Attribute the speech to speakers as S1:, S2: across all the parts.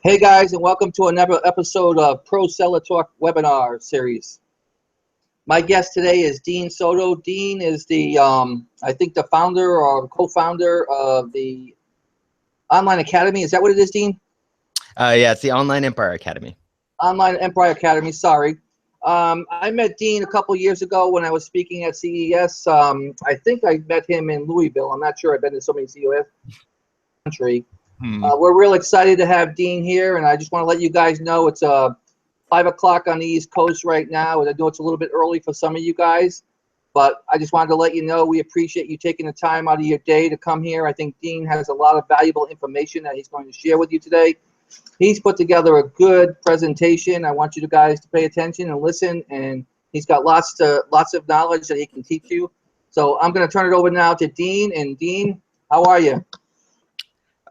S1: Hey guys, and welcome to another episode of ProSeller Talk webinar series. My guest today is Dean Soto. Dean is the, I think the founder or co-founder of the Online Academy. Is that what it is, Dean?
S2: Yeah, it's the Online Empire Academy.
S1: Online Empire Academy, sorry. I met Dean a couple years ago when I was speaking at CES. I think I met him in Louisville. I'm not sure. I've been to so many CES country. We're real excited to have Dean here, and I just want to let you guys know it's 5 o'clock on the East Coast right now, and I know it's a little bit early for some of you guys, but I just wanted to let you know we appreciate you taking the time out of your day to come here. I think Dean has a lot of valuable information that he's going to share with you today. He's put together a good presentation. I want you guys to pay attention and listen, and he's got lots of knowledge that he can teach you. So I'm going to turn it over now to Dean. And Dean, how are you?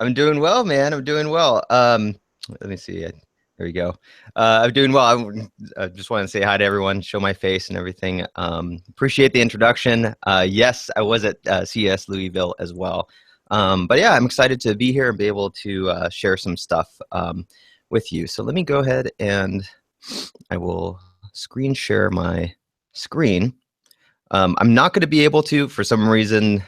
S2: I'm doing well, man. I'm doing well. Let me see. There we go. I'm doing well. I just want to say hi to everyone, show my face and everything. Appreciate the introduction. Yes, I was at CES Louisville as well. But yeah, I'm excited to be here and be able to share some stuff with you. So let me go ahead and I will screen share my screen. I'm not going to be able to, for some reason,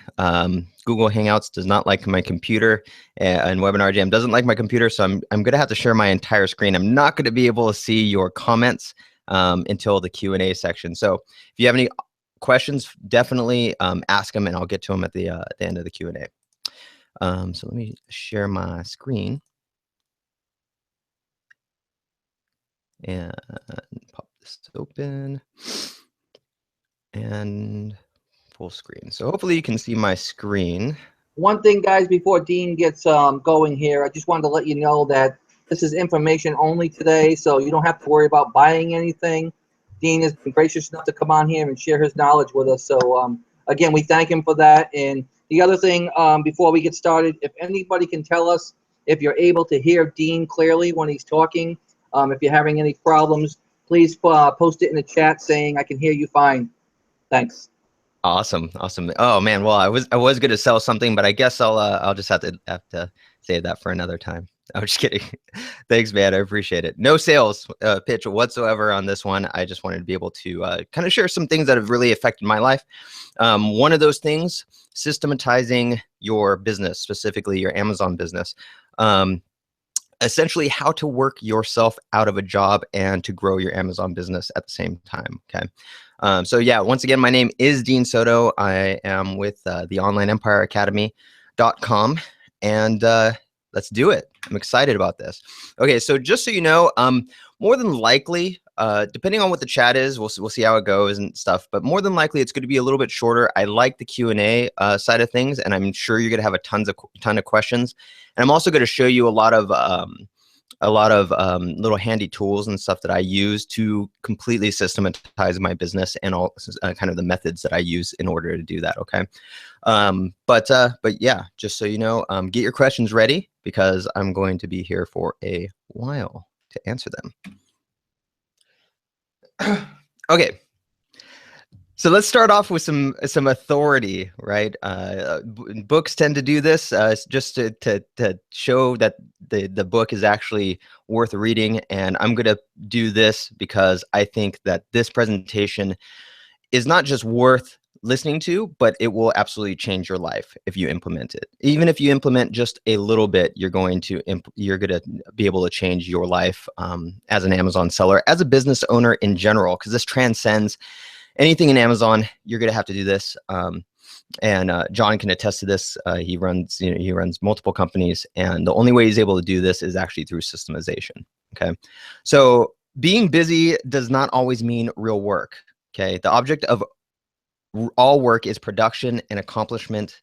S2: Google Hangouts does not like my computer, and Webinar Jam doesn't like my computer, so I'm going to have to share my entire screen. I'm not going to be able to see your comments until the Q&A section. So if you have any questions, definitely ask them, and I'll get to them at the end of the Q&A. So let me share my screen and pop this open. And full screen. So hopefully you can see my screen.
S1: One thing, guys, before Dean gets going here, I just wanted to let you know that this is information only today, so you don't have to worry about buying anything. Dean has been gracious enough to come on here and share his knowledge with us. So again, we thank him for that. And the other thing, before we get started, if anybody can tell us if you're able to hear Dean clearly when he's talking, if you're having any problems, please post it in the chat saying I can hear you fine. Thanks.
S2: Awesome. Oh man, well I was going to sell something, but I guess I'll just have to say that for another time. I'm just kidding. Thanks, man. I appreciate it. No sales pitch whatsoever on this one. I just wanted to be able to kind of share some things that have really affected my life. One of those things, systematizing your business, specifically your Amazon business. Essentially how to work yourself out of a job and to grow your Amazon business at the same time. Okay. So yeah, once again, my name is Dean Soto. I am with the Online Empire Academy.com, and let's do it. I'm excited about this. Okay. So just so you know, more than likely, depending on what the chat is, we'll see how it goes and stuff, but more than likely it's going to be a little bit shorter. I like the Q&A side of things, and I'm sure you're going to have a ton of questions. And I'm also going to show you a lot of little handy tools and stuff that I use to completely systematize my business, and all kind of the methods that I use in order to do that. Okay. But yeah, just so you know, get your questions ready because I'm going to be here for a while to answer them. Okay. So let's start off with some authority, right? Books tend to do this just to show that the book is actually worth reading, and I'm going to do this because I think that this presentation is not just worth listening to, but it will absolutely change your life if you implement it. Even if you implement just a little bit, you're going to be able to change your life as an Amazon seller, as a business owner in general, because this transcends anything in Amazon, you're going to have to do this. And John can attest to this. He runs multiple companies, and the only way he's able to do this is actually through systemization. Okay, so being busy does not always mean real work. Okay, the object of all work is production and accomplishment,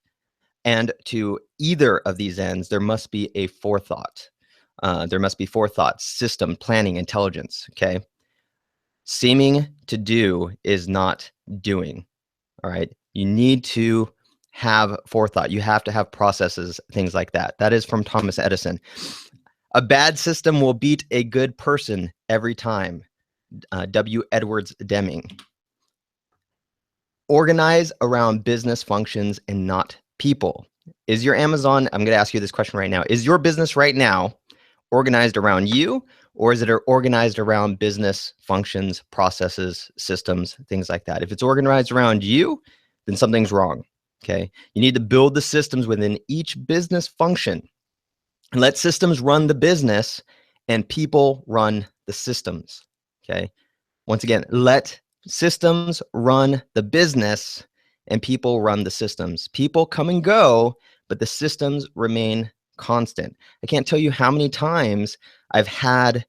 S2: and to either of these ends, there must be a forethought. There must be forethought, system, planning, intelligence. Okay, seeming to do is not doing. All right. You need to have forethought. You have to have processes, things like that. That is from Thomas Edison. A bad system will beat a good person every time. W. Edwards Deming. Organize around business functions and not people. Is your Amazon, I'm going to ask you this question right now. Is your business right now organized around you, or is it organized around business functions, processes, systems, things like that? If it's organized around you, then something's wrong. Okay, you need to build the systems within each business function. Let systems run the business and people run the systems. Okay, once again, let systems run the business and people run the systems. People come and go, but the systems remain constant. I can't tell you how many times I've had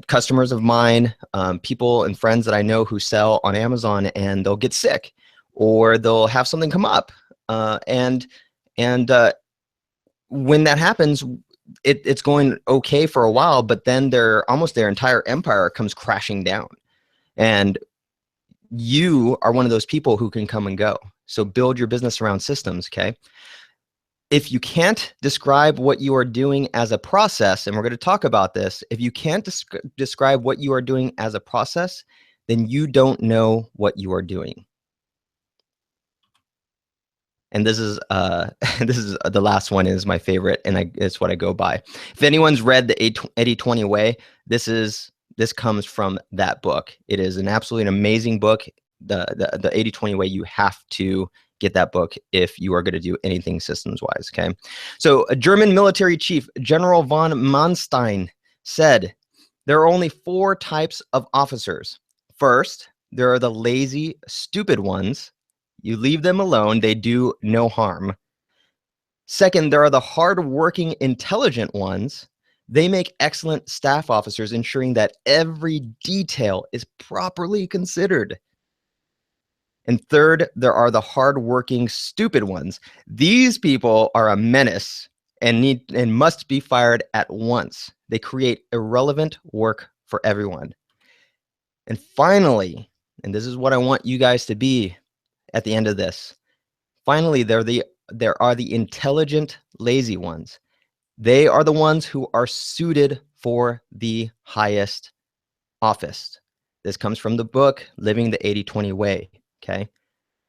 S2: customers of mine, people and friends that I know who sell on Amazon, and they'll get sick, or they'll have something come up, and when that happens, it's going okay for a while, but then their entire empire comes crashing down, and you are one of those people who can come and go. So build your business around systems. Okay. If you can't describe what you are doing as a process, and we're going to talk about this, if you can't describe what you are doing as a process, then you don't know what you are doing. And this is this is the last one is my favorite, and it's what I go by. If anyone's read the 80-20 Way, this comes from that book. It is an absolutely amazing book. The 80-20 Way, you have to get that book if you are going to do anything systems wise. Okay, so a German military chief, General von Manstein, said there are only 4 types of officers. First, there are the lazy, stupid ones. You leave them alone, they do no harm. Second, there are the hardworking, intelligent ones. They make excellent staff officers, ensuring that every detail is properly considered. And third, there are the hardworking, stupid ones. These people are a menace and must be fired at once. They create irrelevant work for everyone. And finally, and this is what I want you guys to be at the end of this. Finally, there are the intelligent, lazy ones. They are the ones who are suited for the highest office. This comes from the book, Living the 80-20 Way. Okay.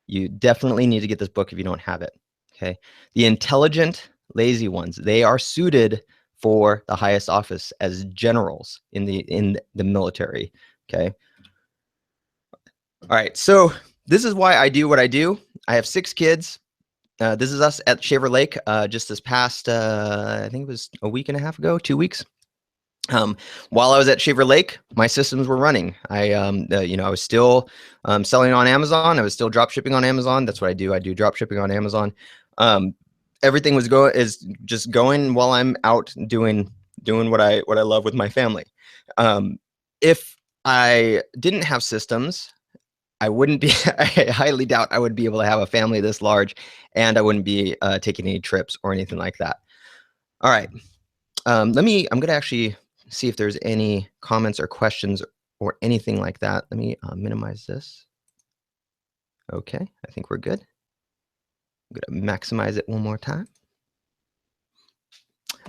S2: You definitely need to get this book if you don't have it. Okay. The intelligent, lazy ones, they are suited for the highest office as generals in the military. Okay. All right. So this is why I do what I do. I have 6 kids. This is us at Shaver Lake just this past, I think it was a week and a half ago, 2 weeks. While I was at Shaver Lake, my systems were running. I was still selling on Amazon. I was still drop shipping on Amazon. That's what I do. I do drop shipping on Amazon. Everything is just going while I'm out doing what I love with my family. If I didn't have systems, I wouldn't be. I highly doubt I would be able to have a family this large, and I wouldn't be taking any trips or anything like that. All right. I'm going to actually see if there's any comments or questions or anything like that. Let me minimize this. Okay, I think we're good. I'm going to maximize it one more time.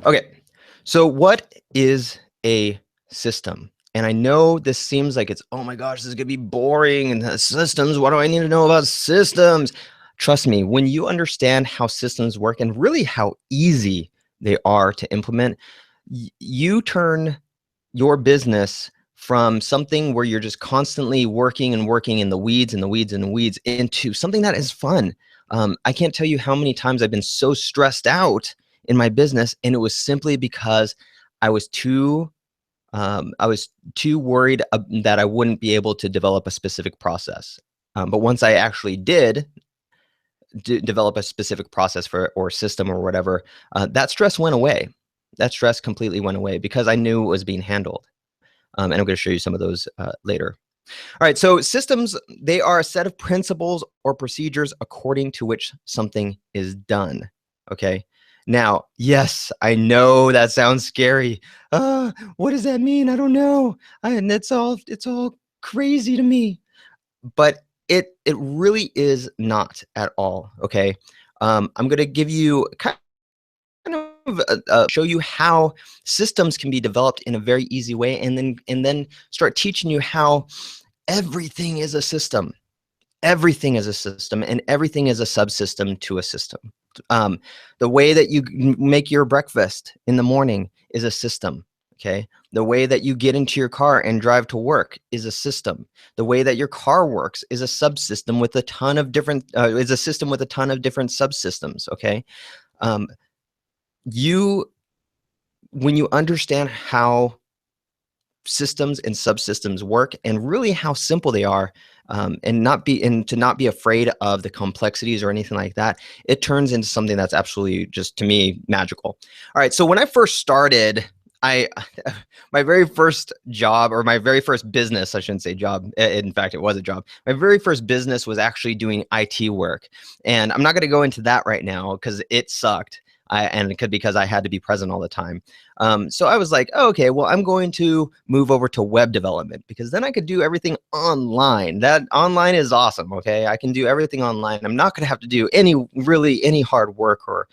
S2: Okay, so what is a system? And I know this seems like it's, oh my gosh, this is going to be boring and systems. What do I need to know about systems? Trust me, when you understand how systems work and really how easy they are to implement, you turn your business from something where you're just constantly working and working in the weeds and the weeds and the weeds into something that is fun. I can't tell you how many times I've been so stressed out in my business, and it was simply because I was too I was too worried that I wouldn't be able to develop a specific process. But once I actually did develop a specific process or system or whatever, that stress went away. That stress completely went away because I knew it was being handled. And I'm going to show you some of those later. All right, so systems, they are a set of principles or procedures according to which something is done, okay? Now, yes, I know that sounds scary. What does that mean? I don't know. And it's all crazy to me. But it really is not at all, okay? I'm going to give you kind of show you how systems can be developed in a very easy way, and then start teaching you how everything is a system. Everything is a system, and everything is a subsystem to a system. The way that you make your breakfast in the morning is a system. Okay. The way that you get into your car and drive to work is a system. The way that your car works is a subsystem with a ton of different, is a system with a ton of different subsystems. Okay. When you understand how systems and subsystems work and really how simple they are, and to not be afraid of the complexities or anything like that, it turns into something that's absolutely, just to me, magical. All right, so when I first started, my very first job, or my very first business, I shouldn't say job, in fact it was a job, my very first business was actually doing IT work, and I'm not going to go into that right now because it sucked. Because I had to be present all the time. So I was like, oh, okay, well, I'm going to move over to web development because then I could do everything online. That online is awesome, okay? I can do everything online. I'm not gonna have to do any hard work or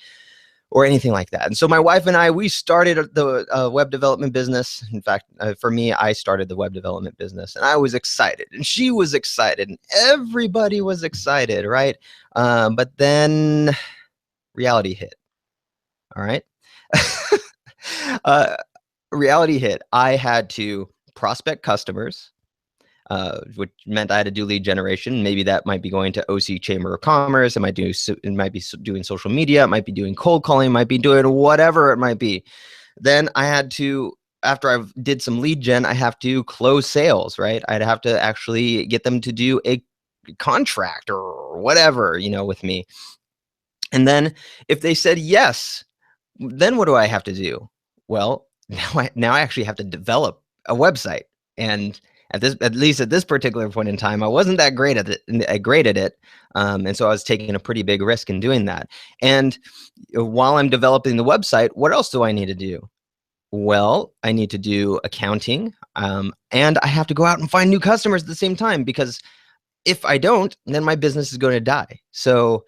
S2: anything like that. And so my wife and I, we started the web development business. In fact, for me, I started the web development business, and I was excited, and she was excited, and everybody was excited, right? But then reality hit. All right. Reality hit. I had to prospect customers, which meant I had to do lead generation. Maybe that might be going to OC Chamber of Commerce. It might be doing social media. It might be doing cold calling. It might be doing whatever it might be. Then I had to, after I did some lead gen, I have to close sales, right? I'd have to actually get them to do a contract or whatever, with me. And then if they said yes, then what do I have to do? Well, now I actually have to develop a website. And at least at this particular point in time, I wasn't that great at it. And so I was taking a pretty big risk in doing that. And while I'm developing the website, what else do I need to do? Well, I need to do accounting, and I have to go out and find new customers at the same time, because if I don't, then my business is going to die. So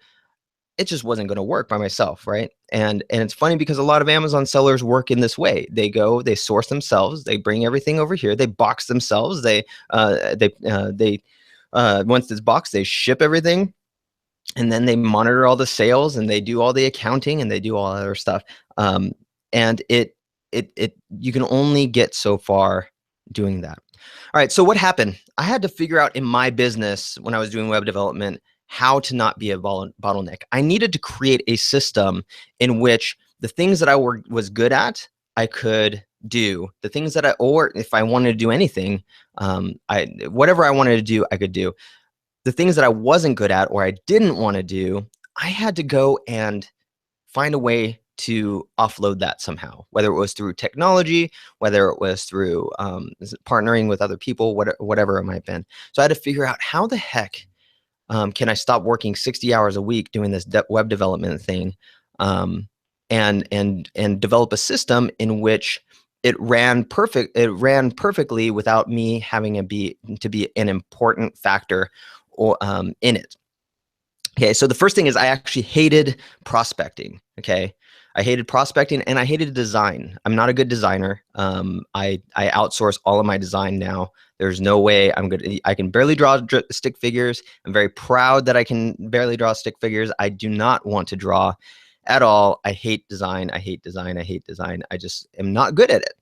S2: it just wasn't going to work by myself, right? And it's funny because a lot of Amazon sellers work in this way. They go, they source themselves, they bring everything over here, they box themselves, once it's boxed, they ship everything, and then they monitor all the sales, and they do all the accounting, and they do all that other stuff. And you can only get so far doing that. All right, so what happened? I had to figure out in my business when I was doing web development how to not be a bottleneck. I needed to create a system in which the things that I was good at, I could do. The things that or if I wanted to do anything, whatever I wanted to do, I could do. The things that I wasn't good at or I didn't want to do, I had to go and find a way to offload that somehow, whether it was through technology, whether it was through partnering with other people, whatever it might have been. So I had to figure out how the heck can I stop working 60 hours a week doing this web development thing, and develop a system in which it ran perfectly without me having to be an important factor in it. Okay, so the first thing is I actually hated prospecting. Okay, I hated prospecting and I hated design. I'm not a good designer. I outsource all of my design now. There's no way I'm good. I can barely draw stick figures. I'm very proud that I can barely draw stick figures. I do not want to draw at all. I hate design. I hate design. I hate design. I just am not good at it.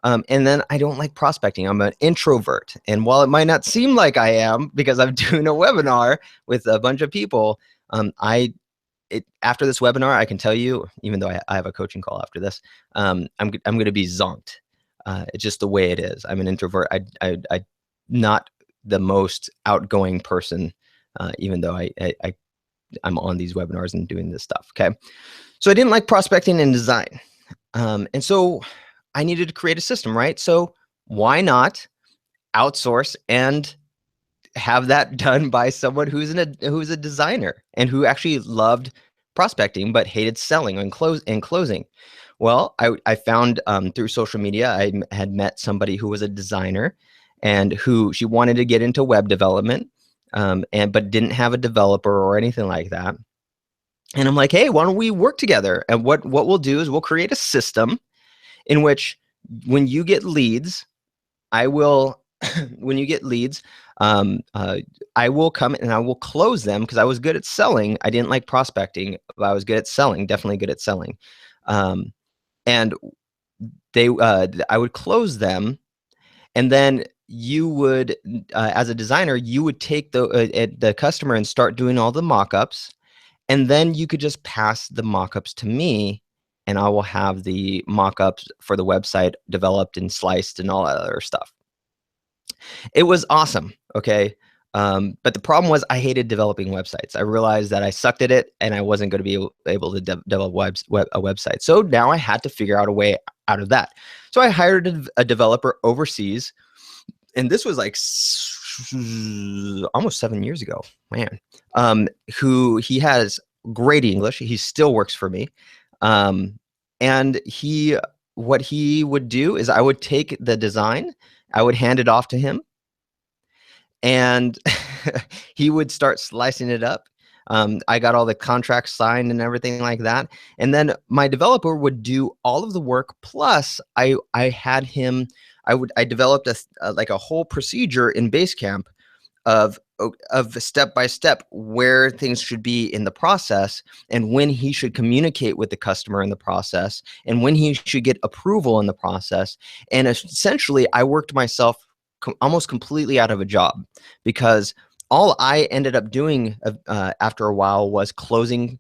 S2: And then I don't like prospecting. I'm an introvert. And while it might not seem like I am because I'm doing a webinar with a bunch of people, after this webinar, I can tell you, even though I have a coaching call after this, I'm going to be zonked. It's just the way it is. I'm an introvert. I not the most outgoing person, even though I'm on these webinars and doing this stuff. Okay. So I didn't like prospecting and design. And so I needed to create a system, right? So why not outsource and have that done by someone who's a designer and who actually loved prospecting but hated selling and closing. Well, I found through social media, I had met somebody who was a designer and who she wanted to get into web development, but didn't have a developer or anything like that. And I'm like, hey, why don't we work together? And what we'll do is we'll create a system in which when you get leads, I will, when you get leads, I will come and I will close them because I was good at selling. I didn't like prospecting, but I was good at selling, definitely good at selling. And I would close them, and then you would, as a designer, you would take the customer and start doing all the mock-ups. And then you could just pass the mock-ups to me, and I will have the mock-ups for the website developed and sliced and all that other stuff. It was awesome, okay? But the problem was I hated developing websites. I realized that I sucked at it, and I wasn't going to be able to develop a website. So now I had to figure out a way out of that. So I hired a developer overseas, and this was like almost 7 years ago, man. He has great English. He still works for me. And what he would do is I would take the design, I would hand it off to him, and he would start slicing it up. I got all the contracts signed and everything like that. And then my developer would do all of the work. Plus I had him, I developed like a whole procedure in Basecamp of step by step where things should be in the process, and when he should communicate with the customer in the process, and when he should get approval in the process. And essentially I worked myself almost completely out of a job, because all I ended up doing after a while was closing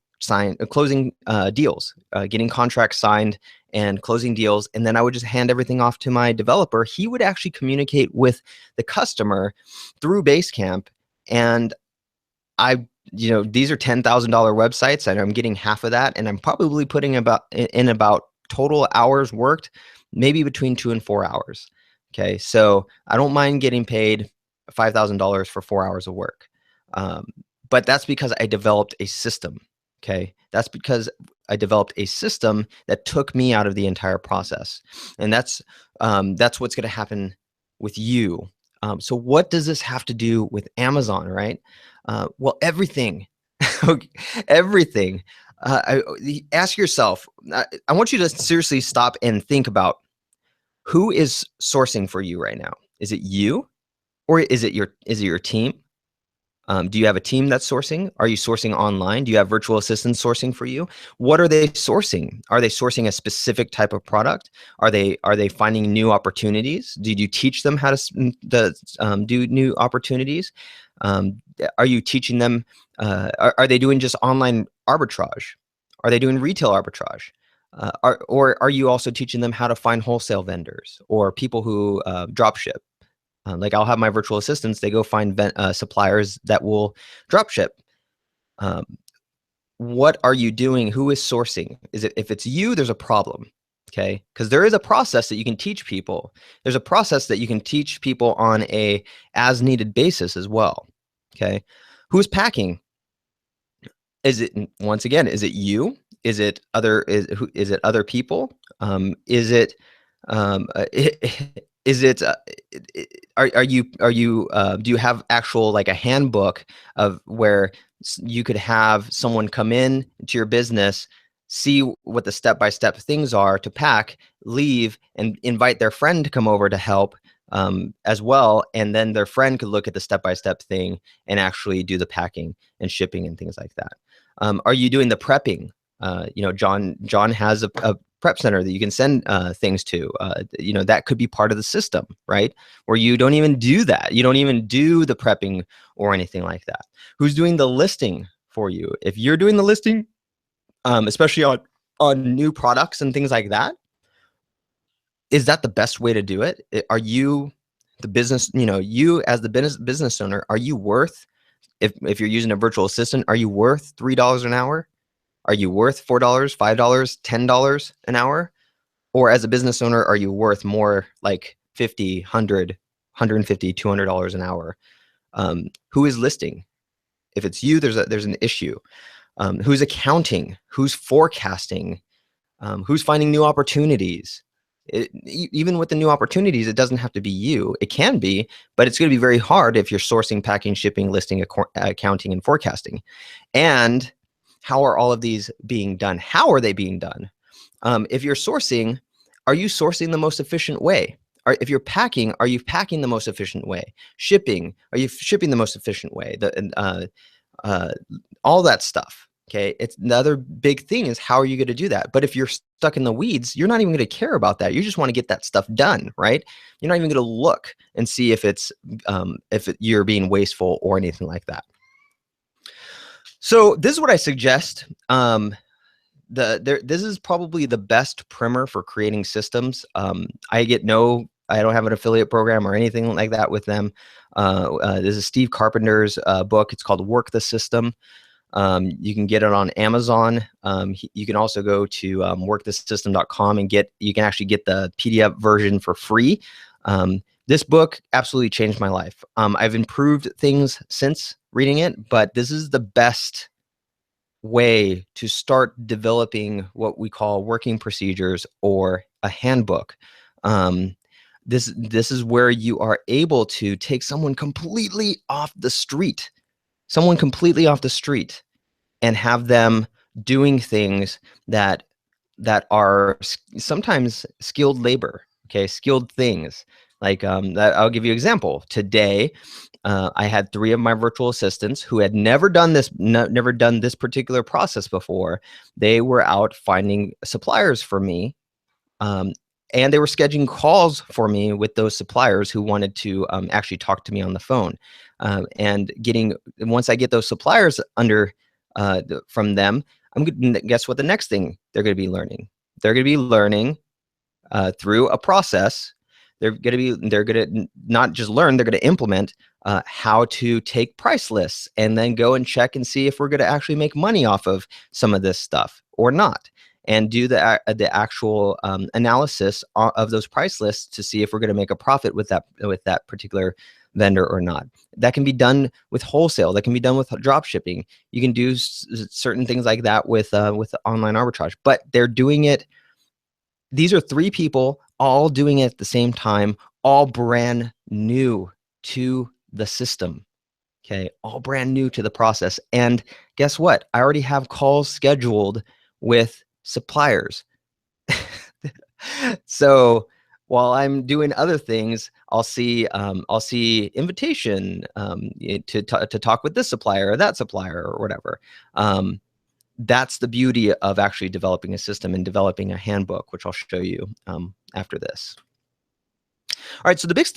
S2: deals, getting contracts signed and closing deals. And then I would just hand everything off to my developer. He would actually communicate with the customer through Basecamp. And these are $10,000 websites, and I'm getting half of that. And I'm probably putting about total hours worked, maybe between 2 and 4 hours. Okay. So I don't mind getting paid $5,000 for 4 hours of work. But that's because I developed a system. Okay. That's because I developed a system that took me out of the entire process. And that's what's going to happen with you. So what does this have to do with Amazon, right? Well, everything, everything. Ask yourself, I want you to seriously stop and think about who is sourcing for you right now. Is it you, or is it your team? Do you have a team that's sourcing? Are you sourcing online? Do you have virtual assistants sourcing for you? What are they sourcing? Are they sourcing a specific type of product? Are they finding new opportunities? Did you teach them how to do new opportunities? Are you teaching them? Are they doing just online arbitrage? Are they doing retail arbitrage? Or are you also teaching them how to find wholesale vendors or people who drop ship? Like I'll have my virtual assistants, they go find suppliers that will drop ship. What are you doing? Who is sourcing? If it's you, there's a problem, okay? Because there is a process that you can teach people. There's a process that you can teach people on a as needed basis as well, okay? Who's packing? Is it, once again, is it you? Is it other people? Is it do you have actual like a handbook of where you could have someone come in to your business, see what the step-by-step things are to pack, leave, and invite their friend to come over to help as well, and then their friend could look at the step-by-step thing and actually do the packing and shipping and things like that. Are you doing the prepping? John has a prep center that you can send things to. That could be part of the system, right? Where you don't even do that. You don't even do the prepping or anything like that. Who's doing the listing for you? If you're doing the listing, especially on new products and things like that, is that the best way to do it? Are you the business, you as the business owner, are you worth, if you're using a virtual assistant, are you worth $3 an hour? Are you worth $4, $5, $10 an hour? Or as a business owner, are you worth more, like 50, 100, 150, $200 an hour? Who is listing? If it's you, there's an issue. Who's accounting? Who's forecasting? Who's finding new opportunities? Even with the new opportunities, it doesn't have to be you. It can be, but it's going to be very hard if you're sourcing, packing, shipping, listing, accounting, and forecasting. And how are all of these being done? How are they being done? If you're sourcing, are you sourcing the most efficient way? If you're packing, are you packing the most efficient way? Shipping, are you shipping the most efficient way? All that stuff. Okay, it's the other big thing is how are you going to do that? But if you're stuck in the weeds, you're not even going to care about that. You just want to get that stuff done, right? You're not even going to look and see if you're being wasteful or anything like that. So this is what I suggest. This is probably the best primer for creating systems. I don't have an affiliate program or anything like that with them. This is Steve Carpenter's book. It's called Work the System. You can get it on Amazon. You can also go to workthesystem.com and you can actually get the PDF version for free. This book absolutely changed my life. I've improved things since reading it, but this is the best way to start developing what we call working procedures or a handbook. This is where you are able to take someone completely off the street, and have them doing things that are sometimes skilled labor. Okay, skilled things. Like I'll give you an example. Today, I had 3 of my virtual assistants who had never done this particular process before. They were out finding suppliers for me, and they were scheduling calls for me with those suppliers who wanted to actually talk to me on the phone. And once I get those suppliers from them, guess what the next thing they're going to be learning? They're going to be learning through a process. They're going to not just learn, they're going to implement how to take price lists and then go and check and see if we're going to actually make money off of some of this stuff or not, and do the actual analysis of those price lists to see if we're going to make a profit with that particular vendor or not. That can be done with wholesale. That can be done with drop shipping. You can do certain things like that with online arbitrage, but they're doing it. These are 3 people all doing it at the same time, all brand new to the system. Okay, all brand new to the process. And guess what? I already have calls scheduled with suppliers. So while I'm doing other things, I'll see invitation to talk with this supplier or that supplier or whatever. That's the beauty of actually developing a system and developing a handbook, which I'll show you after this. All right, so the biggest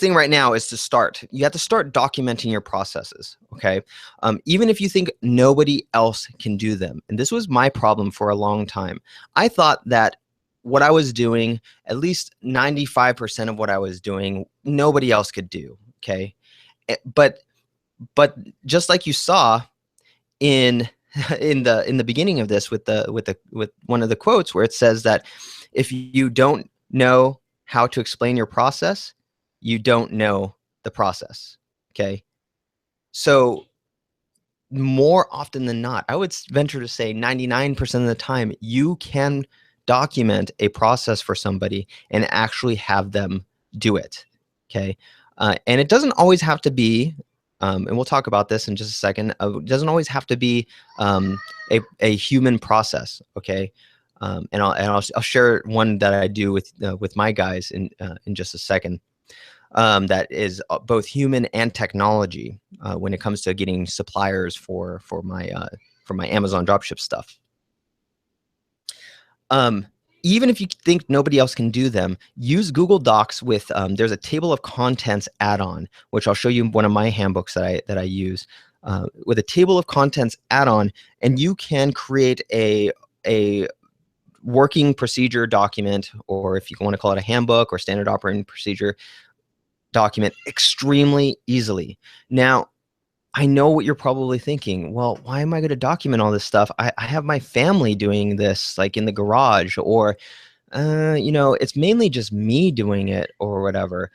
S2: thing right now is to start. You have to start documenting your processes, okay? Even if you think nobody else can do them. And this was my problem for a long time. I thought that what I was doing, at least 95% of what I was doing, nobody else could do, okay? But just like you saw in the beginning of this with one of the quotes where it says that if you don't know how to explain your process, you don't know the process. Okay, so more often than not, I would venture to say 99% of the time, you can document a process for somebody and actually have them do it. Okay, and it doesn't always have to be and we'll talk about this in just a second. It doesn't always have to be a human process, okay? And I'll share one that I do with my guys in just a second. That is both human and technology when it comes to getting suppliers for my Amazon dropship stuff. Even if you think nobody else can do them, use Google Docs with, there's a table of contents add-on, which I'll show you one of my handbooks that I use, with a table of contents add-on, and you can create a working procedure document, or if you want to call it a handbook or standard operating procedure document, extremely easily. Now, I know what you're probably thinking. Well, why am I going to document all this stuff? I have my family doing this, like in the garage, or it's mainly just me doing it or whatever.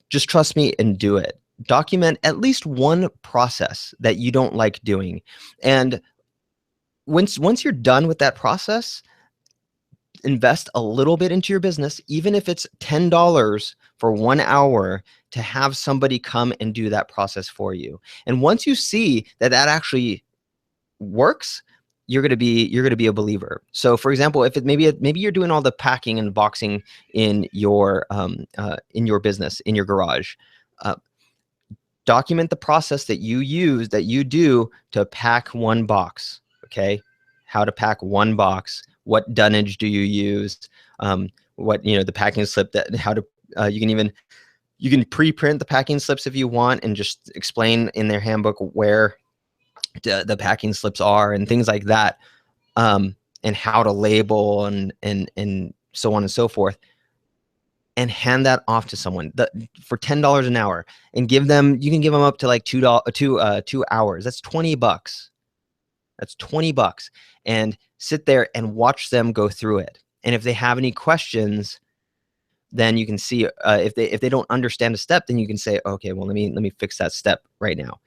S2: Just trust me and do it. Document at least one process that you don't like doing. And once you're done with that process, invest a little bit into your business, even if it's $10 for 1 hour to have somebody come and do that process for you. And once you see that that actually works, you're going to be a believer. So for example, if it maybe you're doing all the packing and boxing in your business, in your garage, document the process that you do to pack one box. Okay, how to pack one box, what dunnage do you use, what the packing slip, that how to you can pre-print the packing slips if you want, and just explain in their handbook where the packing slips are and things like that, and how to label and so on and so forth, and hand that off to someone for $10 an hour, and you can give them up to like 2 hours. That's $20. That's $20, and sit there and watch them go through it. And if they have any questions, then you can see if they don't understand a step, then you can say, okay, well, let me fix that step right now,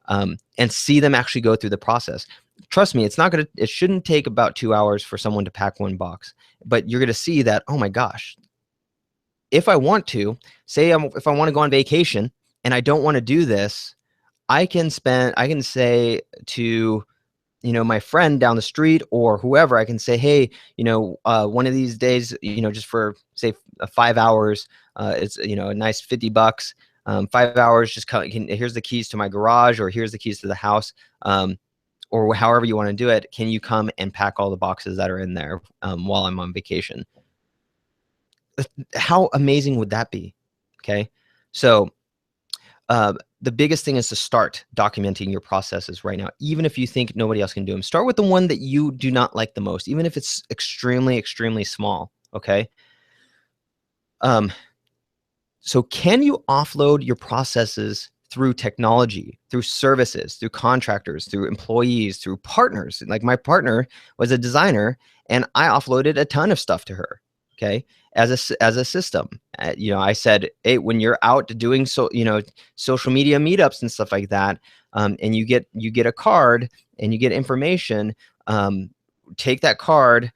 S2: and see them actually go through the process. Trust me, it shouldn't take about 2 hours for someone to pack one box, but you're gonna see that, oh my gosh, if I want to, if I want to go on vacation and I don't want to do this, I can say to my friend down the street or whoever, I can say, hey, one of these days, just for say 5 hours, it's a nice $50, 5 hours, just here's the keys to my garage, or here's the keys to the house, or however you want to do it. Can you come and pack all the boxes that are in there while I'm on vacation? How amazing would that be? Okay, so the biggest thing is to start documenting your processes right now. Even if you think nobody else can do them, start with the one that you do not like the most, even if it's extremely, extremely small. Okay. So can you offload your processes through technology, through services, through contractors, through employees, through partners? Like my partner was a designer, and I offloaded a ton of stuff to her. Okay, as a system, I said, hey, when you're out doing social media meetups and stuff like that, and you get a card and you get information, take that card,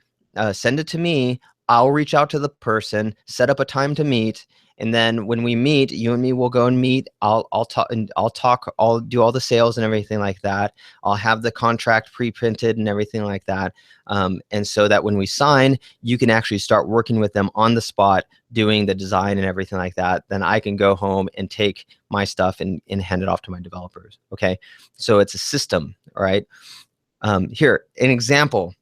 S2: send it to me. I'll reach out to the person, set up a time to meet. And then when we meet, you and me will go and meet. I'll talk. I'll do all the sales and everything like that. I'll have the contract pre-printed and everything like that. And so that when we sign, you can actually start working with them on the spot, doing the design and everything like that. Then I can go home and take my stuff and hand it off to my developers. Okay. So it's a system. All right. Here, an example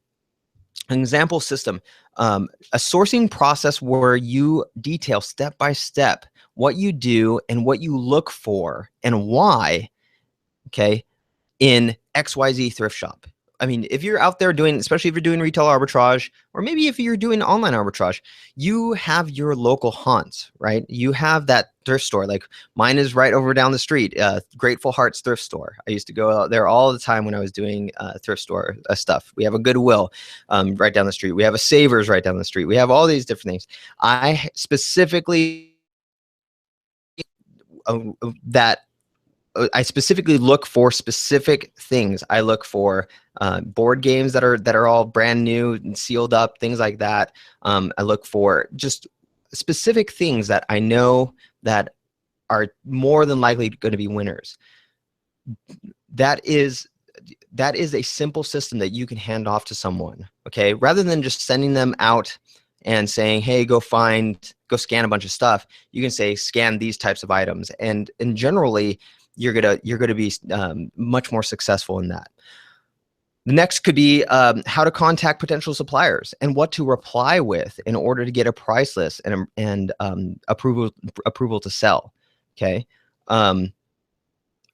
S2: system. A sourcing process where you detail step by step what you do and what you look for and why, okay, in XYZ thrift shop. I mean, if you're out there doing, especially if you're doing retail arbitrage, or maybe if you're doing online arbitrage, you have your local haunts, right? You have that thrift store. Like mine is right over down the street, Grateful Hearts thrift store. I used to go out there all the time when I was doing thrift store stuff. We have a Goodwill right down the street. We have a Savers right down the street. We have all these different things. I specifically look for specific things. I look for board games that are all brand new and sealed up, things like that. I look for just specific things that I know that are more than likely going to be winners. That is a simple system that you can hand off to someone, okay? Rather than just sending them out and saying, hey, go scan a bunch of stuff. You can say, scan these types of items. And generally, you're gonna be much more successful in that. The next could be how to contact potential suppliers and what to reply with in order to get a price list and approval to sell. Okay.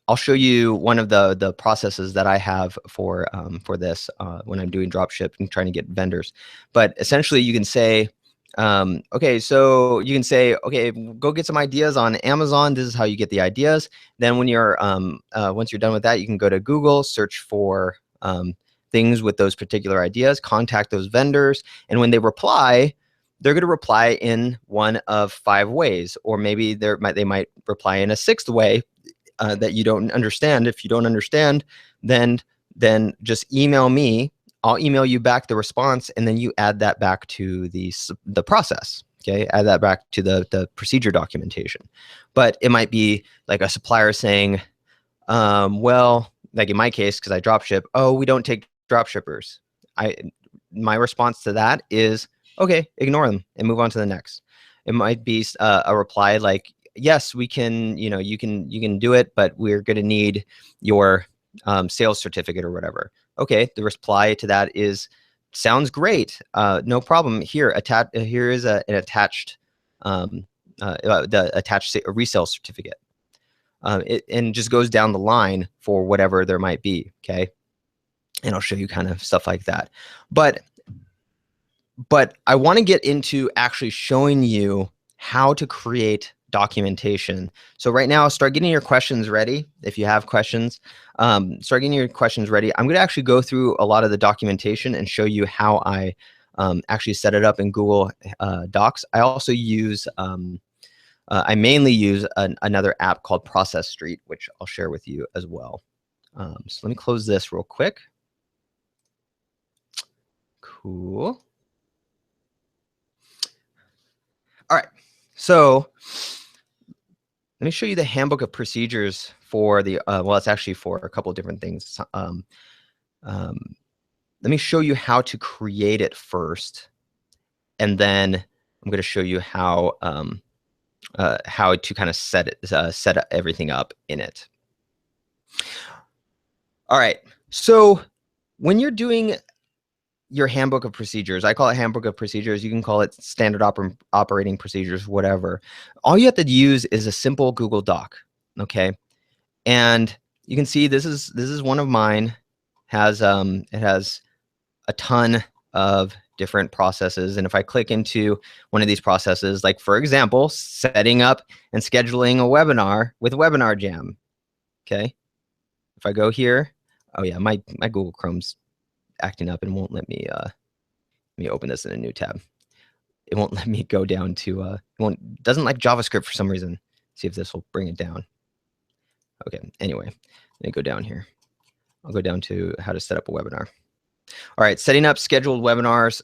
S2: I'll show you one of the processes that I have for this when I'm doing dropship and trying to get vendors. But essentially, you can say, okay, so you can say, okay, go get some ideas on Amazon. This is how you get the ideas. Then when you're once you're done with that, you can go to Google, search for things with those particular ideas, contact those vendors, and when they reply, they're going to reply in one of 5 ways, or maybe they might reply in a 6th way that you don't understand. If you don't understand, then just email me. I'll email you back the response, and then you add that back to the process. Okay, add that back to the procedure documentation. But it might be like a supplier saying, well, like in my case, because I drop ship, oh, we don't take drop shippers. My response to that is, okay, ignore them and move on to the next. It might be a reply like, yes, we can, you can do it, but we're going to need your sales certificate or whatever. Okay, the reply to that is, sounds great. No problem. Here is an attached the attached resale certificate. And just goes down the line for whatever there might be. Okay, and I'll show you kind of stuff like that. But I want to get into actually showing you how to create documentation. So right now, start getting your questions ready. If you have questions, start getting your questions ready. I'm going to actually go through a lot of the documentation and show you how I actually set it up in Google Docs. I also use, I mainly use another app called Process Street, which I'll share with you as well. So let me close this real quick. Cool. All right, so let me show you the handbook of procedures for the, well, it's actually for a couple of different things. Let me show you how to create it first, and then I'm going to show you how to kind of set everything up in it. All right, so when you're doing your handbook of procedures, I call it handbook of procedures. You can call it standard operating procedures, whatever. All you have to use is a simple Google Doc, okay? And you can see this is one of mine. It has a ton of different processes, and if I click into one of these processes, like for example, setting up and scheduling a webinar with Webinar Jam, okay? If I go here, oh yeah, my Google Chrome's acting up and won't let me open this in a new tab. It won't let me go down to doesn't like JavaScript for some reason. See if this will bring it down. Okay, anyway, let me go down here. I'll go down to how to set up a webinar. All right, setting up scheduled webinars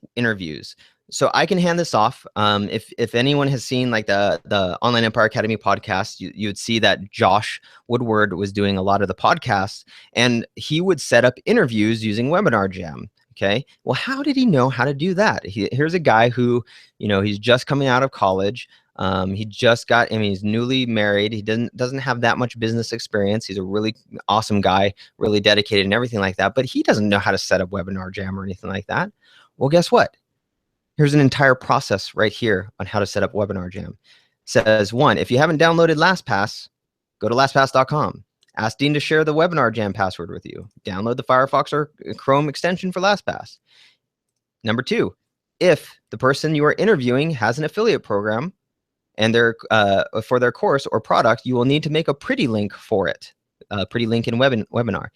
S2: / interviews. So I can hand this off. If anyone has seen like the Online Empire Academy podcast, you would see that Josh Woodward was doing a lot of the podcasts, and he would set up interviews using Webinar Jam. Okay, well, how did he know how to do that? Here's a guy who, he's just coming out of college. He just got, he's newly married. He doesn't have that much business experience. He's a really awesome guy, really dedicated and everything like that, but he doesn't know how to set up Webinar Jam or anything like that. Well, guess what? Here's an entire process right here on how to set up Webinar Jam. It says, 1, if you haven't downloaded LastPass, go to lastpass.com. Ask Dean to share the Webinar Jam password with you. Download the Firefox or Chrome extension for LastPass. Number 2, if the person you are interviewing has an affiliate program and for their course or product, you will need to make a pretty link for it. Pretty link in webinar.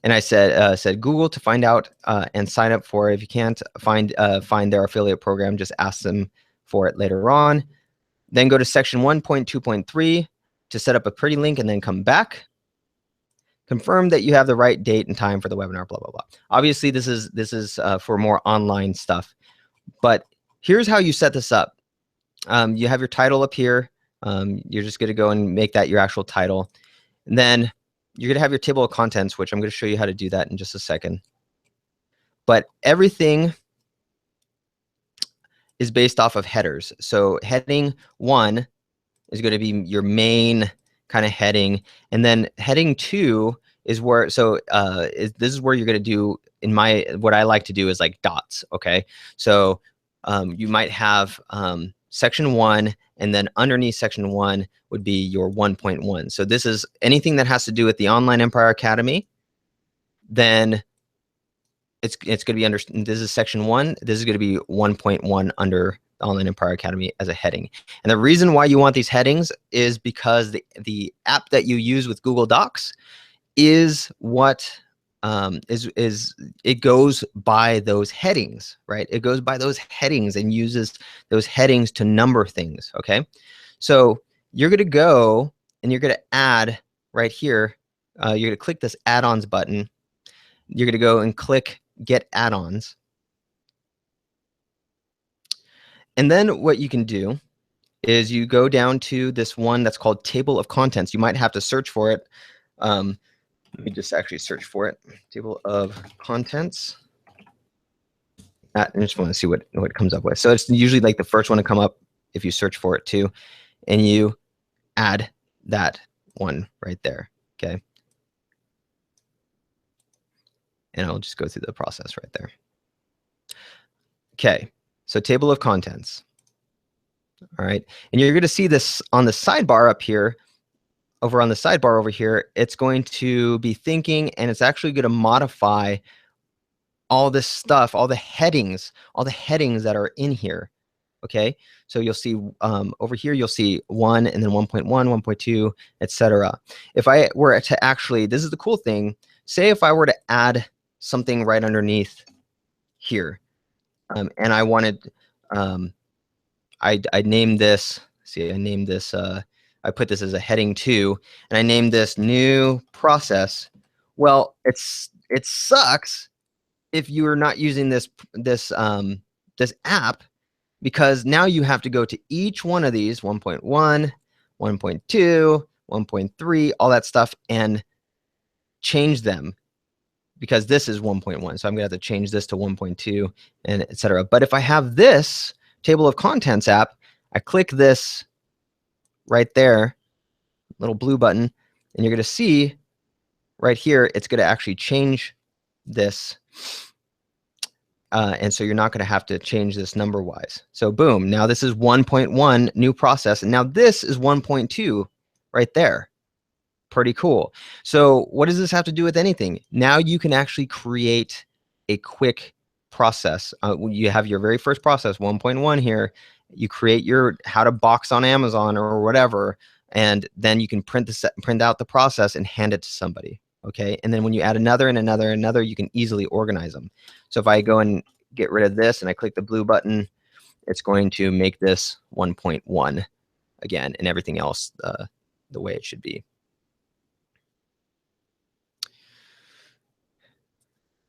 S2: And I said Google to find out and sign up for it. If you can't find their affiliate program, just ask them for it later on. Then go to section 1.2.3 to set up a pretty link, and then come back. Confirm that you have the right date and time for the webinar. Blah blah blah. Obviously, this is for more online stuff. But here's how you set this up. You have your title up here. You're just going to go and make that your actual title, and then you're going to have your table of contents, which I'm going to show you how to do that in just a second. But everything is based off of headers. So heading 1 is going to be your main kind of heading. And then heading 2 is where, so this is where you're going to do, what I like to do is like dots, okay? So you might have section 1, and then underneath section 1 would be your 1.1. So this is anything that has to do with the Online Empire Academy. Then it's going to be under, this is section 1. This is going to be 1.1 under the Online Empire Academy as a heading. And the reason why you want these headings is because the app that you use with Google Docs is what it goes by those headings, right? It goes by those headings and uses those headings to number things, okay? So you're going to go and you're going to add right here. You're going to click this add-ons button. You're going to go and click get add-ons. And then what you can do is you go down to this one that's called table of contents. You might have to search for it. Let me just actually search for it. Table of contents. I just want to see what it comes up with. So it's usually like the first one to come up if you search for it too. And you add that one right there, okay? And I'll just go through the process right there. Okay, so table of contents. All right, and you're going to see this on the sidebar up here. Over on the sidebar over here, it's going to be thinking, and it's actually going to modify all this stuff, all the headings that are in here. Okay, so you'll see over here, you'll see 1 and then 1.1, 1.2, etc. If I were to actually, this is the cool thing, say if I were to add something right underneath here, and I wanted, I named this, see, I named this, I put this as a heading 2, and I named this new process. Well, it sucks if you are not using this app, because now you have to go to each one of these 1.1, 1.2, 1.3, all that stuff, and change them, because this is 1.1. So I'm gonna have to change this to 1.2 and etc. But if I have this table of contents app, I click this right there, little blue button, and you're gonna see right here, it's gonna actually change this. And so you're not going to have to change this number wise. So boom, now this is 1.1 new process, and now this is 1.2 right there. Pretty cool. So what does this have to do with anything? Now you can actually create a quick process. You have your very first process, 1.1 here. You create your how to box on Amazon or whatever, and then you can print out the process and hand it to somebody. Okay, and then when you add another and another and another, you can easily organize them. So if I go and get rid of this and I click the blue button, it's going to make this 1.1 again, and everything else the way it should be.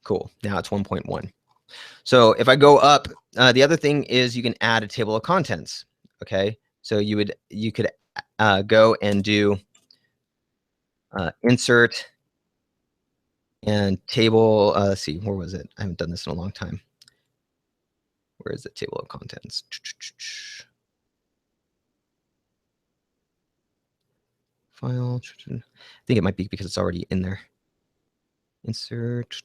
S2: Cool, now it's 1.1. So if I go up, the other thing is you can add a table of contents. Okay, so you could go and do insert and table, let's see, where was it? I haven't done this in a long time. Where is the table of contents? File, I think it might be because it's already in there. Insert.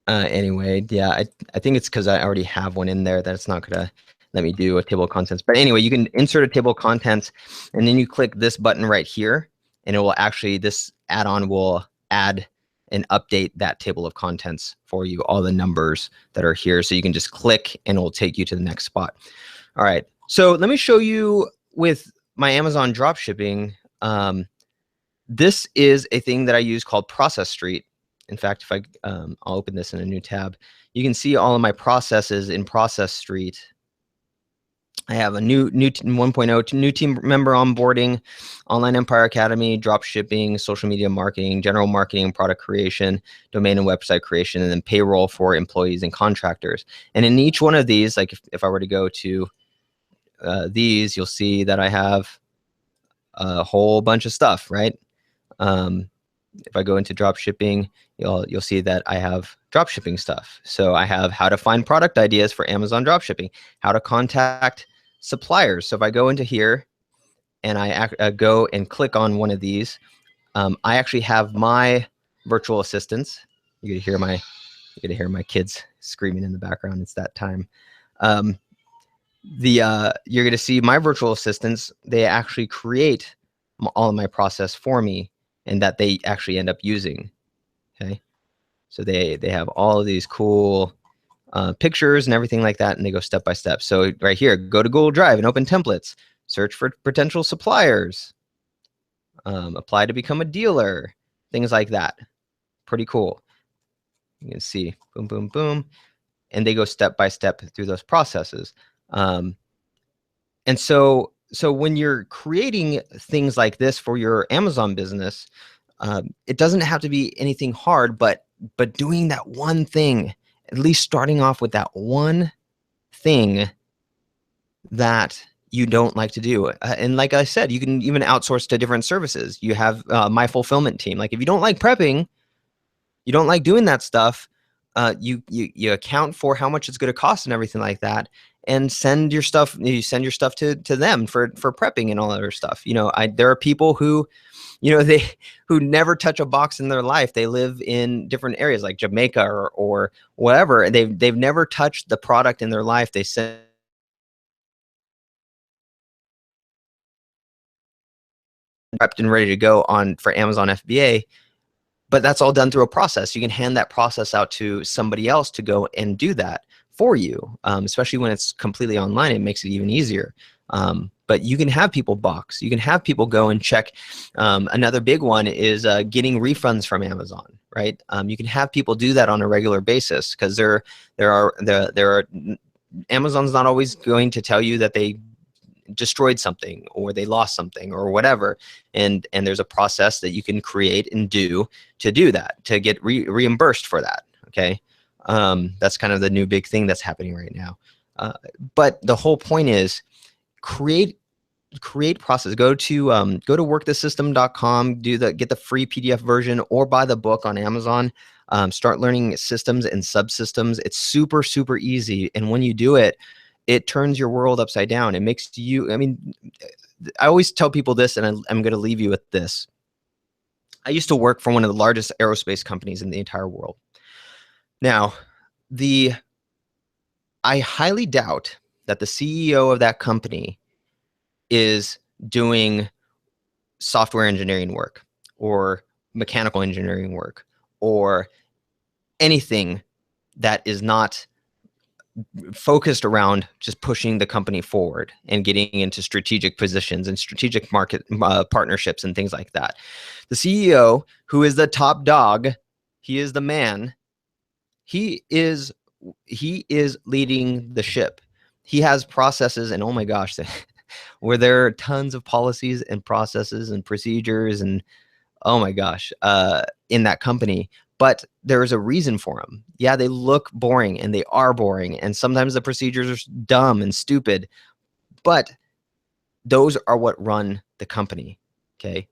S2: Anyway, yeah, I think it's because I already have one in there that it's not gonna let me do a table of contents. But anyway, you can insert a table of contents, and then you click this button right here, and it will actually, this add-on will add and update that table of contents for you, all the numbers that are here. So you can just click and it will take you to the next spot. All right, so let me show you with my Amazon dropshipping. This is a thing that I use called Process Street. In fact, if I'll open this in a new tab, you can see all of my processes in Process Street. I have a new 1.0 new team member onboarding, Online Empire Academy, drop shipping, social media marketing, general marketing, product creation, domain and website creation, and then payroll for employees and contractors. And in each one of these, like if I were to go to these, you'll see that I have a whole bunch of stuff, right? If I go into drop shipping, you'll see that I have drop shipping stuff. So I have how to find product ideas for Amazon drop shipping, how to contact suppliers. So if I go into here and I go and click on one of these, I actually have my virtual assistants. You're gonna hear my kids screaming in the background. It's that time. You're going to see my virtual assistants. They actually create all of my process for me, and that they actually end up using. Okay. So they have all of these cool pictures and everything like that, and they go step by step. So right here, go to Google Drive and open templates, search for potential suppliers, apply to become a dealer, things like that. Pretty cool. You can see, boom, boom, boom, and they go step by step through those processes. And so when you're creating things like this for your Amazon business, it doesn't have to be anything hard, but doing that one thing, at least starting off with that one thing that you don't like to do. And like I said, you can even outsource to different services. You have my fulfillment team. Like if you don't like prepping, you don't like doing that stuff, you account for how much it's going to cost and everything like that, and send your stuff. You send your stuff to them for prepping and all that other stuff. You know, there are people who, you know, who never touch a box in their life. They live in different areas like Jamaica or whatever, and they've never touched the product in their life. They send prepped and ready to go on for Amazon FBA. But that's all done through a process. You can hand that process out to somebody else to go and do that for you, especially when it's completely online. It makes it even easier. But you can have people box. You can have people go and check. Another big one is getting refunds from Amazon, right? You can have people do that on a regular basis, because there are Amazon's not always going to tell you that they destroyed something or they lost something or whatever, and there's a process that you can create and do to do that, to get reimbursed for that. Okay. That's kind of the new big thing that's happening right now. But the whole point is create process. Go to workthesystem.com, get the free PDF version, or buy the book on Amazon. Start learning systems and subsystems. It's super, super easy. And when you do it, it turns your world upside down. It makes you, I mean, I always tell people this, and I'm going to leave you with this. I used to work for one of the largest aerospace companies in the entire world. Now, I highly doubt that the CEO of that company is doing software engineering work or mechanical engineering work or anything that is not focused around just pushing the company forward and getting into strategic positions and strategic market partnerships and things like that. The CEO, who is the top dog, he is the man. He is leading the ship. He has processes, and oh my gosh, where there are tons of policies and processes and procedures, and oh my gosh, in that company. But there is a reason for them. Yeah, they look boring, and they are boring, and sometimes the procedures are dumb and stupid, but those are what run the company. Okay,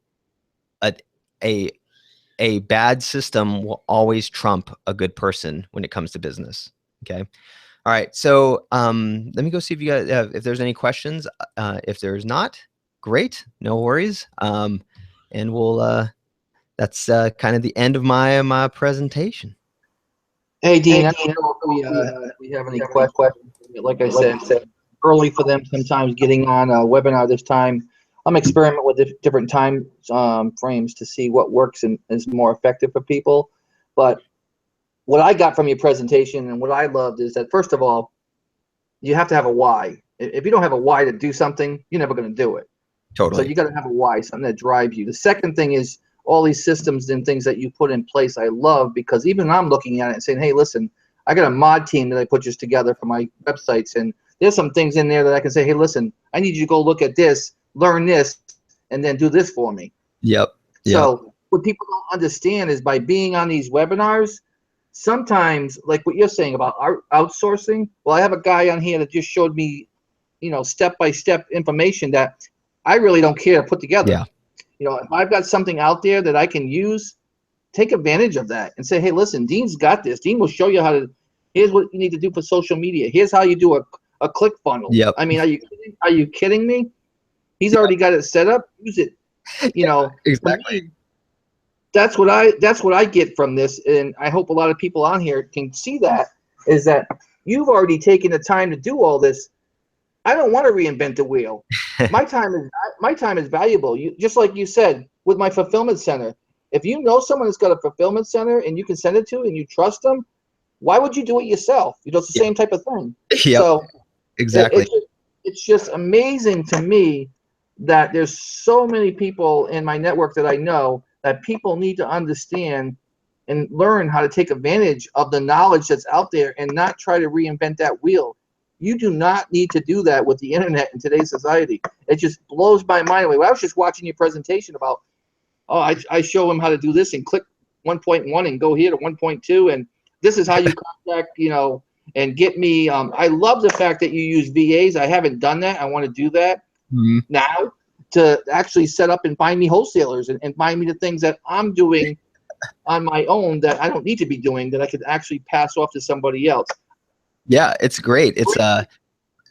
S2: a bad system will always trump a good person when it comes to business. Okay. All right. So let me go see if you guys if there's any questions. If there's not, great, no worries. And we'll that's kind of the end of my presentation.
S1: Hey, Dean, I don't know if we have any questions. Like I said, early for them sometimes getting on a webinar this time. I'm experimenting with different time frames to see what works and is more effective for people. But what I got from your presentation and what I loved is that, first of all, you have to have a why. If you don't have a why to do something, you're never going to do it.
S2: Totally.
S1: So you got to have a why, something that drives you. The second thing is all these systems and things that you put in place. I love, because even I'm looking at it and saying, hey, listen, I got a mod team that I put just together for my websites, and there's some things in there that I can say, hey, listen, I need you to go look at this, learn this, and then do this for me.
S2: Yep.
S1: So what people don't understand is, by being on these webinars, sometimes, like what you're saying about outsourcing, well, I have a guy on here that just showed me, you know, step-by-step information that I really don't care to put together.
S2: Yeah.
S1: You know, if I've got something out there that I can use, take advantage of that and say, hey, listen, Dean's got this. Dean will show you how to, here's what you need to do for social media. Here's how you do a click funnel.
S2: Yep.
S1: I mean, are you kidding me? He's already got it set up. Use it. You know,
S2: exactly.
S1: Me, that's what I get from this, and I hope a lot of people on here can see that is that you've already taken the time to do all this. I don't want to reinvent the wheel. My time is valuable. You, just like you said with my fulfillment center. If you know someone that's got a fulfillment center and you can send it to and you trust them, why would you do it yourself? You know, it's the same type of thing.
S2: Yep,
S1: So
S2: exactly.
S1: it's just amazing to me that there's so many people in my network that I know that people need to understand and learn how to take advantage of the knowledge that's out there and not try to reinvent that wheel. You do not need to do that with the internet in today's society. It just blows my mind away. I was just watching your presentation about, oh, I show them how to do this and click 1.1 and go here to 1.2, and this is how you contact, you know, and get me. I love the fact that you use VAs. I haven't done that. I want to do that now to actually set up and find me wholesalers and find me the things that I'm doing on my own that I don't need to be doing, that I could actually pass off to somebody else.
S2: Yeah, it's great. It's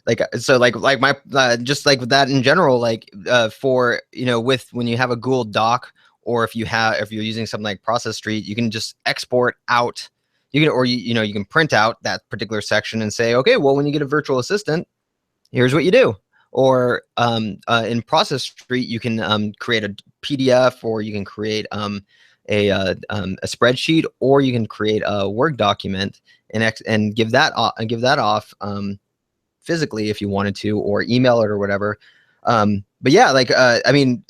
S2: like so like my just like with that in general, like for, you know, with when you have a Google Doc, or if you're using something like Process Street, you can just export out. You can, or you know, you can print out that particular section and say, okay, well, when you get a virtual assistant, here's what you do. Or in Process Street, you can create a PDF, or you can create a spreadsheet, or you can create a Word document and give that off physically if you wanted to, or email it or whatever. But yeah, like I mean,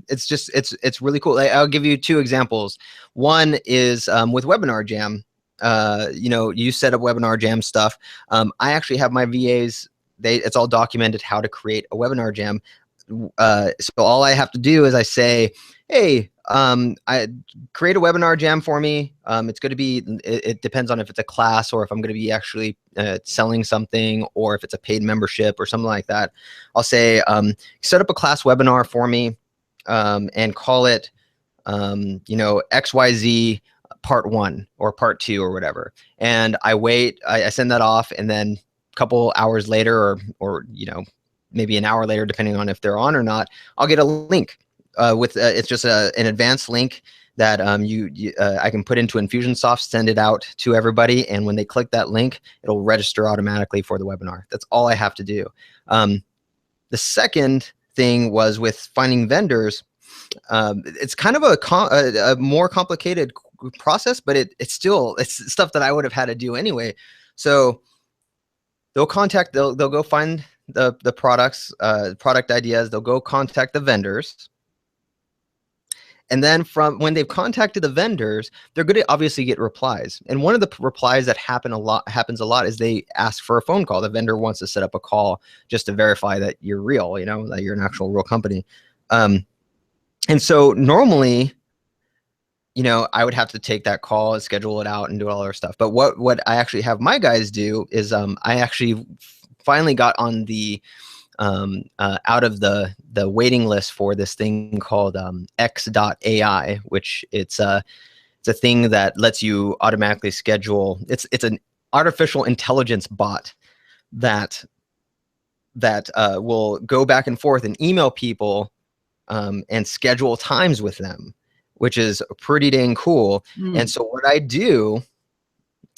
S2: it's really cool. I'll give you two examples. One is with Webinar Jam. You know, you set up Webinar Jam stuff. I actually have my VAs. It's all documented how to create a Webinar Jam. So all I have to do is I say, hey, I create a Webinar Jam for me. It's going to be, it depends on if it's a class or if I'm going to be actually selling something, or if it's a paid membership or something like that. I'll say, set up a class webinar for me, and call it, you know, XYZ part 1 or part 2 or whatever. And I wait, I send that off, and then a couple hours later, or you know, maybe an hour later, depending on if they're on or not, I'll get a link with it's just an advanced link that I can put into Infusionsoft, send it out to everybody, and when they click that link, it'll register automatically for the webinar. That's all I have to do. The second thing was with finding vendors. It's kind of a more complicated process, but it's stuff that I would have had to do anyway. So they'll go find the products, product ideas. They'll go contact the vendors. And then from when they've contacted the vendors, they're going to obviously get replies. And one of the replies that happens a lot is they ask for a phone call. The vendor wants to set up a call just to verify that you're real, you know, that you're an actual real company. And so normally, you know, I would have to take that call and schedule it out and do all our stuff. But what I actually have my guys do is I actually finally got on the out of the waiting list for this thing called X.AI, which it's a thing that lets you automatically schedule. It's an artificial intelligence bot that will go back and forth and email people and schedule times with them, which is pretty dang cool. And so what I do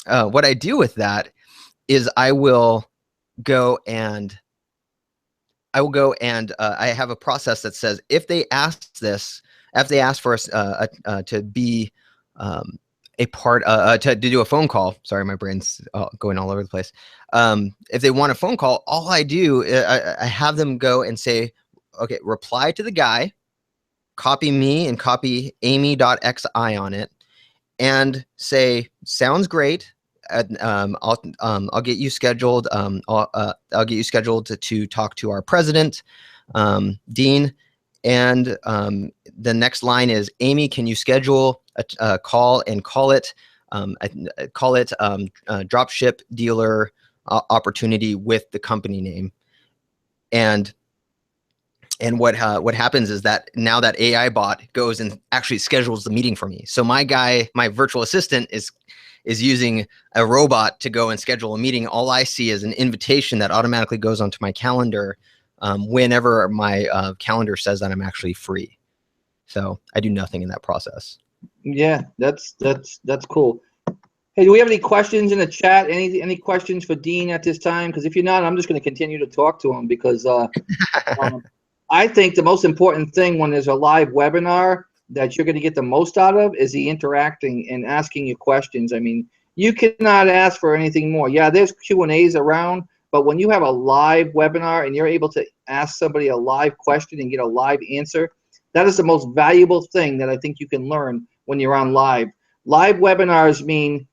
S2: with that is I will go and I have a process that says if they ask for us to be a part to do a phone call. Sorry, my brain's going all over the place. If they want a phone call, all I do I have them go and say, okay, reply to the guy, copy me and copy amy.xi on it, and say, sounds great. I'll get you scheduled. I'll get you scheduled to talk to our president, Dean. And the next line is, Amy, can you schedule a call and call it drop ship dealer opportunity with the company name. And what happens is that now that AI bot goes and actually schedules the meeting for me. So my virtual assistant is using a robot to go and schedule a meeting. All I see is an invitation that automatically goes onto my calendar whenever my calendar says that I'm actually free. So I do nothing in that process.
S1: Yeah, that's cool. Hey, do we have any questions in the chat? Any questions for Dean at this time? Because if you're not, I'm just going to continue to talk to him because I think the most important thing when there's a live webinar that you're going to get the most out of is the interacting and asking you questions. I mean, you cannot ask for anything more. Yeah, there's Q&As around, but when you have a live webinar and you're able to ask somebody a live question and get a live answer, that is the most valuable thing that I think you can learn when you're on live. Live webinars mean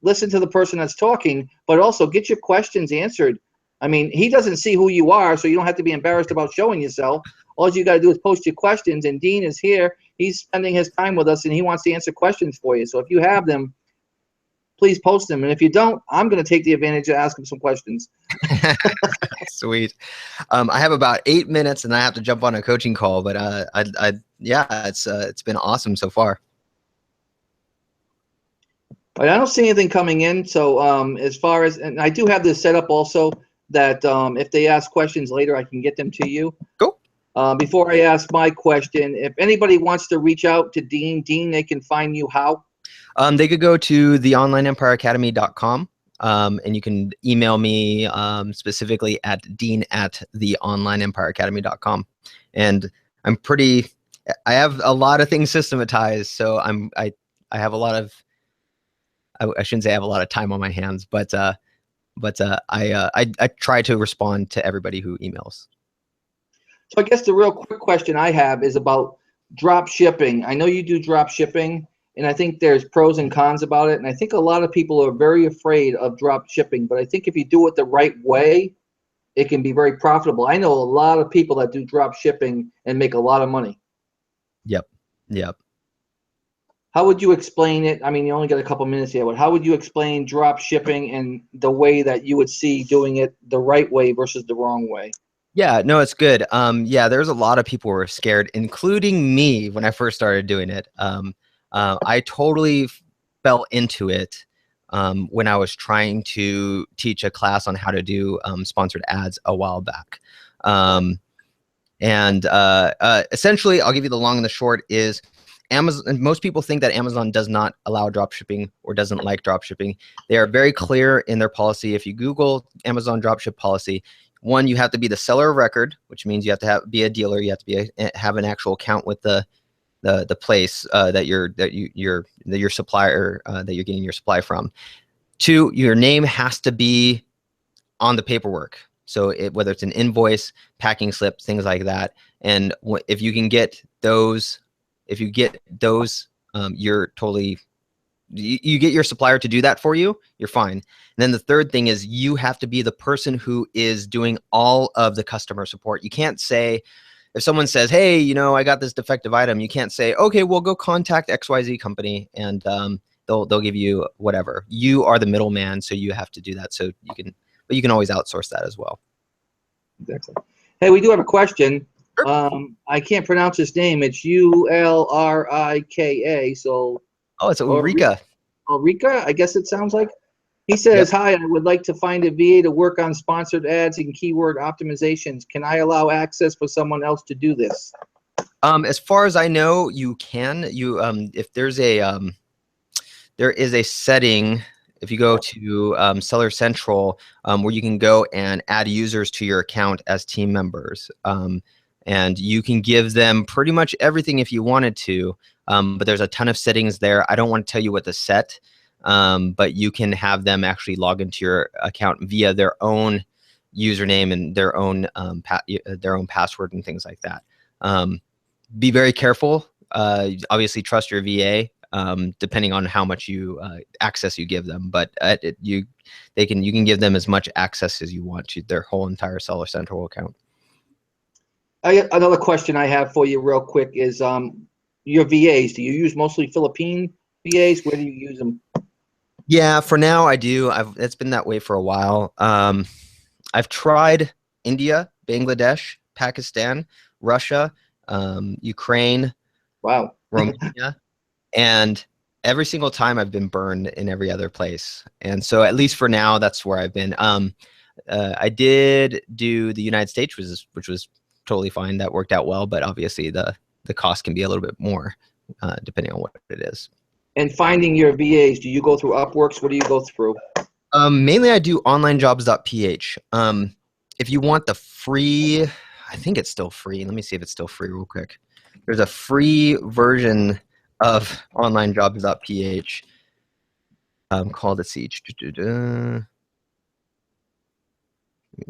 S1: listen to the person that's talking, but also get your questions answered. I mean, he doesn't see who you are, so you don't have to be embarrassed about showing yourself. All you got to do is post your questions, and Dean is here. He's spending his time with us, and he wants to answer questions for you. So if you have them, please post them. And if you don't, I'm going to take the advantage to ask him some questions.
S2: Sweet. I have about 8 minutes, and I have to jump on a coaching call. But yeah, it's been awesome so far.
S1: I don't see anything coming in. So as far as, and I do have this set up also that if they ask questions later, I can get them to you.
S2: Cool.
S1: Before I ask my question, if anybody wants to reach out to Dean, they can find you how?
S2: They could go to theonlineempireacademy.com. And you can email me specifically at dean@theonlineempireacademy.com. And I have a lot of things systematized, so I have a lot of, I shouldn't say I have a lot of time on my hands, but I try to respond to everybody who emails.
S1: So I guess the real quick question I have is about drop shipping. I know you do drop shipping, and I think there's pros and cons about it. And I think a lot of people are very afraid of drop shipping, but I think if you do it the right way, it can be very profitable. I know a lot of people that do drop shipping and make a lot of money.
S2: Yep. Yep.
S1: How would you explain it? I mean, you only got a couple minutes here, but how would you explain drop shipping and the way that you would see doing it the right way versus the wrong way?
S2: Yeah, no, it's good. Yeah, there's a lot of people who were scared, including me when I first started doing it. I totally fell into it when I was trying to teach a class on how to do sponsored ads a while back. Essentially, I'll give you the long and the short is Amazon. Most people think that Amazon does not allow drop shipping or doesn't like drop shipping. They are very clear in their policy. If you Google Amazon dropship policy, one, you have to be the seller of record, which means you have to be a dealer. You have to have an actual account with the place that your supplier that you're getting your supply from. Two, your name has to be on the paperwork. So whether it's an invoice, packing slip, things like that. And if you can get those, you're totally, you get your supplier to do that for you, you're fine. And then the third thing is you have to be the person who is doing all of the customer support. You can't say, if someone says, hey, you know, I got this defective item, you can't say, okay, well, go contact XYZ company and they'll give you whatever. You are the middleman, so you have to do that. So you can, but you can always outsource that as well.
S1: Exactly. Hey, we do have a question. I can't pronounce his name. It's Ulrika. So.
S2: Oh, it's Ulrika.
S1: Ulrika, I guess it sounds like. He says, yep. Hi, I would like to find a VA to work on sponsored ads and keyword optimizations. Can I allow access for someone else to do this?
S2: As far as I know, you can. If there's there is a setting, if you go to Seller Central, where you can go and add users to your account as team members. And you can give them pretty much everything if you wanted to, but there's a ton of settings there. I don't want to tell you what to set. But you can have them actually log into your account via their own username and their own password and things like that. Be very careful. Obviously, trust your VA, depending on how much access you give them. But you can give them as much access as you want to their whole entire Seller Central account.
S1: Another question I have for you, real quick, is your VAs. Do you use mostly Philippine VAs? Where do you use them?
S2: Yeah, for now I do. It's been that way for a while. I've tried India, Bangladesh, Pakistan, Russia, Ukraine,
S1: wow,
S2: Romania, and every single time I've been burned in every other place. And so at least for now, that's where I've been. I did do the United States, which was totally fine. That worked out well, but obviously the cost can be a little bit more depending on what it is.
S1: And finding your VAs, do you go through Upworks? What do you go through?
S2: Mainly I do onlinejobs.ph. If you want the free, I think it's still free. Let me see if it's still free real quick. There's a free version of onlinejobs.ph called, let's see,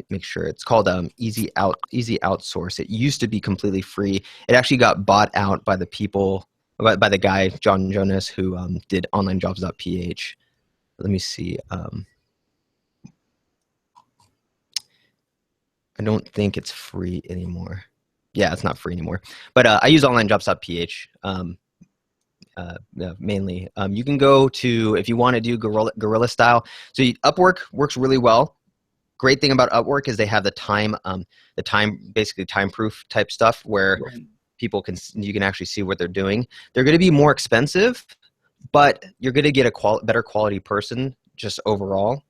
S2: make sure it's called Easy Outsource. It used to be completely free. It actually got bought out by the people, by the guy John Jonas, who did onlinejobs.ph. Let me see. I don't think it's free anymore. Yeah, it's not free anymore. But I use onlinejobs.ph mainly. You can go to, if you want to do guerrilla style. So Upwork works really well. Great thing about Upwork is they have the time, basically time proof type stuff where people you can actually see what they're doing. They're going to be more expensive, but you're going to get a better quality person just overall.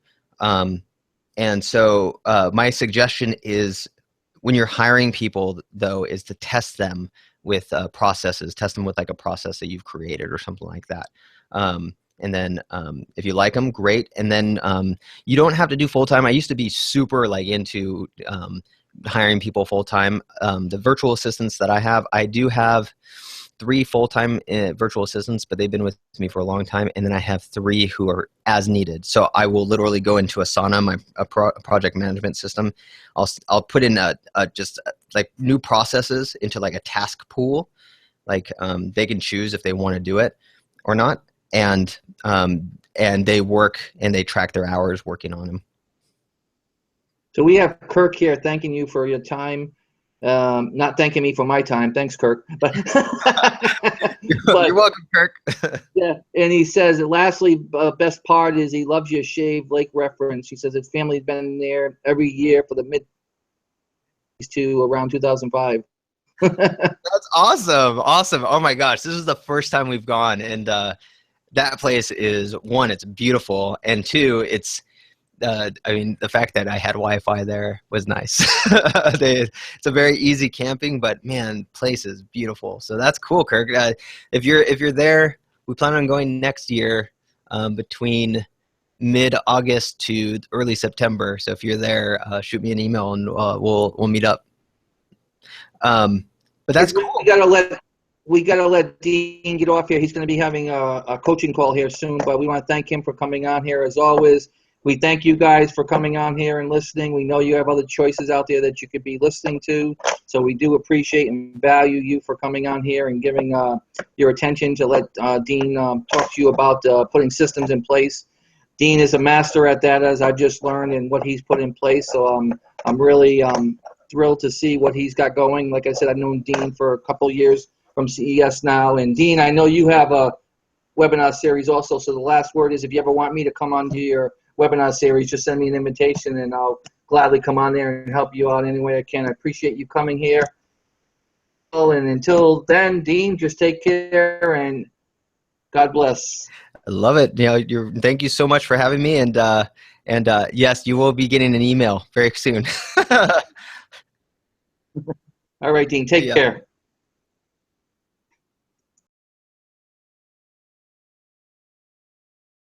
S2: And so my suggestion is, when you're hiring people, though, is to test them with processes. Test them with like a process that you've created or something like that. And then if you like them, great. And then you don't have to do full-time. I used to be super like into hiring people full-time. The virtual assistants that I do have 3 full-time virtual assistants, but they've been with me for a long time. And then I have 3 who are as needed. So I will literally go into Asana, a project management system. I'll put in just like new processes into like a task pool. Like they can choose if they want to do it or not. And they work and they track their hours working on them.
S1: So we have Kirk here thanking you for your time. Not thanking me for my time. Thanks, Kirk. But
S2: you're welcome, Kirk.
S1: Yeah, and he says, lastly, best part is he loves your Shave Lake reference. He says his family's been there every year for the mid to around 2005.
S2: That's awesome. Awesome. Oh my gosh, this is the first time we've gone, and that place is, 1, it's beautiful, and 2, it's I mean, the fact that I had Wi-Fi there was nice. It's a very easy camping, but man, place is beautiful. So that's cool, Kirk. If you're there, we plan on going next year between mid-August to early September. So if you're there, shoot me an email and we'll meet up. But that's cool.
S1: We gotta let Dean get off here. He's going to be having a coaching call here soon, but we want to thank him for coming on here as always. We thank you guys for coming on here and listening. We know you have other choices out there that you could be listening to, so we do appreciate and value you for coming on here and giving your attention to let Dean talk to you about putting systems in place. Dean is a master at that, as I just learned, and what he's put in place. So I'm really thrilled to see what he's got going. Like I said, I've known Dean for a couple years from CES now. And Dean, I know you have a webinar series also. So the last word is, if you ever want me to come onto your webinar series, just send me an invitation and I'll gladly come on there and help you out any way I can. I appreciate you coming here. And until then, Dean, just take care and God bless.
S2: I love it. Thank you so much for having me. And yes, you will be getting an email very soon.
S1: All right, Dean, take care.